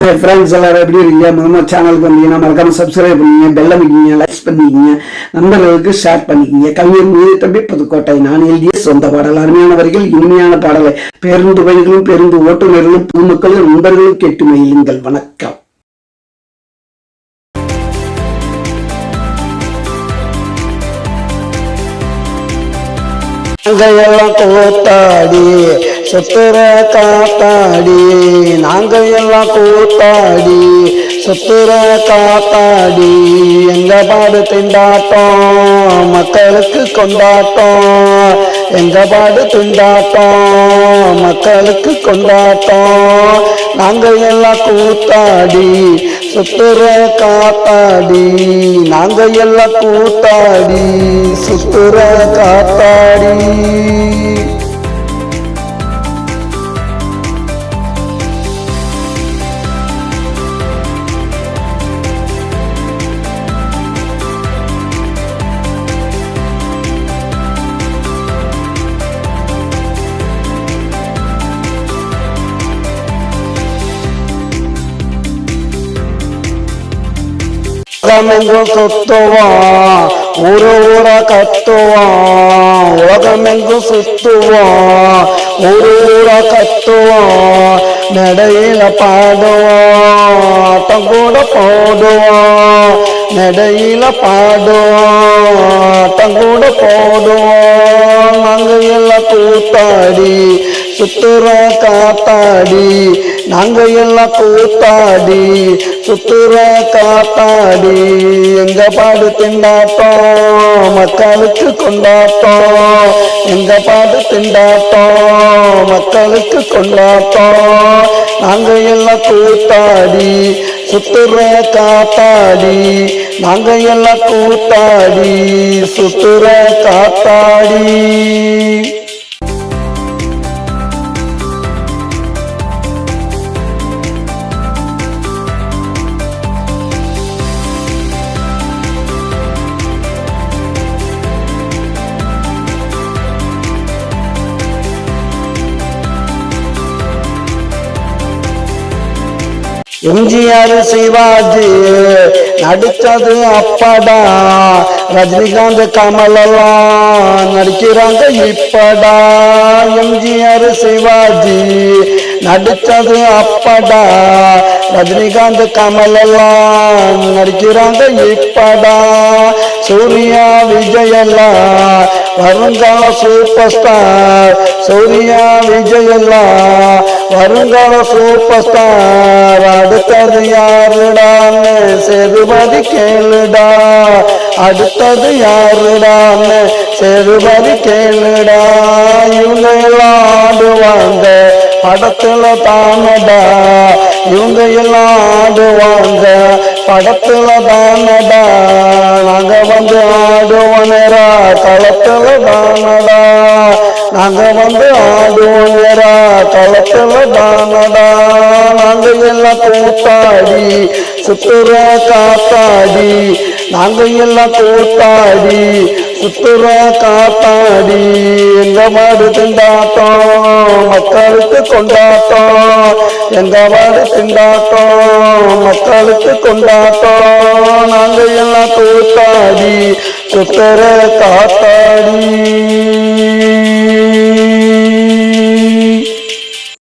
Friends எல்லாரும் எப்படி இருக்கீங்க? முதல்ல சேனலுக்கு வந்தீங்கன்னா மறக்காம சப்ஸ்கிரைப் பண்ணிங்க, பெல் அமைக்கிங்க, லைக்ஸ் பண்ணிக்கிங்க, நண்பர்களுக்கு ஷேர் பண்ணிக்கிங்க. கவிஞர் மீது தம்பி புதுக்கோட்டை நான் எழுதிய சொந்த பாடல், அருமையான வரிகள், இனிமையான பாடலை பேருந்து பயணிகளும் பேருந்து ஓட்டுநர்களும் பொதுமக்களும் நண்பர்களும் கேட்டு மகிழுங்கள். வணக்கம். எல்லாம் கூத்தாடி சுத்துற காத்தாடி, நாங்க எல்லாம் கூத்தாடி சுத்துற காத்தாடி, எங்க பாடு திண்டாட்டம் மக்களுக்கு கொண்டாட்டம், எங்க பாடு திண்டாட்டம் மக்களுக்கு கொண்டாட்டம், நாங்க எல்லாம் கூத்தாடி சுத்துற காத்தாடி, நாங்க எல்லாம் கூத்தாடி சுத்துற காத்தாடி. உலகமெங்கும் சுத்துவான், ஊரு ஊரா கத்துவான், உலகமெங்கும் சுத்துவான், ஊரு ஊரா கத்துவான், நடையில பாடுவான், ஆட்டம் கூட போடுவான், நடையில பாடுவான், ஆட்டம் கூட போடுவான், நாங்க எல்லாம் கூத்தாடி சுத்துற காத்தாடி, நாங்க எல்லாம் கூத்தாடி சுத்துற காத்தாடி, எங்க பாடு திண்டாட்டம் மக்களுக்கு கொண்டாட்டம், எங்க பாடு திண்டாட்டம் மக்களுக்கு கொண்டாட்டம், நாங்க எல்லாம் கூத்தாடி சுத்துற காத்தாடி, நாங்க எல்லாம் கூத்தாடி சுத்துற காத்தாடி. எம்ஜிஆர் சிவாஜி நடிச்சது அப்படா, ரஜினிகாந்த் கமலெல்லாம் நடிக்கிறாங்க இப்படா, எம்ஜிஆர் சிவாஜி நடிச்சது அப்படா, ரஜினிகாந்த் கமலெல்லாம் நடிக்கிறாங்க இப்படா, சூர்யா விஜயெல்லாம் வருங்கால சூப்பர் ஸ்டார், சூர்யா விஜயெல்லாம் வருங்கால சூப்பர் ஸ்டார், அடுத்தது யாருடான்னு சேதுபதி கேளுடா, அடுத்தது யாருடான்னு சேதுபதி கேளுடா, இவங்க எல்லாம் ஆடுவாங்க படத்துல தானடா, இவங்க எல்லாம் ஆடுவாங்க படத்துல தானடா, நாங்க வந்து ஆடுவோம் நேரா களத்துல தானடா, நாங்க வந்து ஆடுவோம் நேரா களத்துல தானடா, நாங்க எல்லாம் கூத்தாடி சுத்துற காத்தாடி, நாங்க எல்லாம் கூத்தாடி சுத்துற காத்தாடி, எங்க பாடு திண்டாட்டம் மக்களுக்கு கொண்டாட்டம், எங்க பாடு திண்டாட்டம் மக்களுக்கு கொண்டாட்டம், நாங்க எல்லாம் கூத்தாடி சுத்துற காத்தாடி.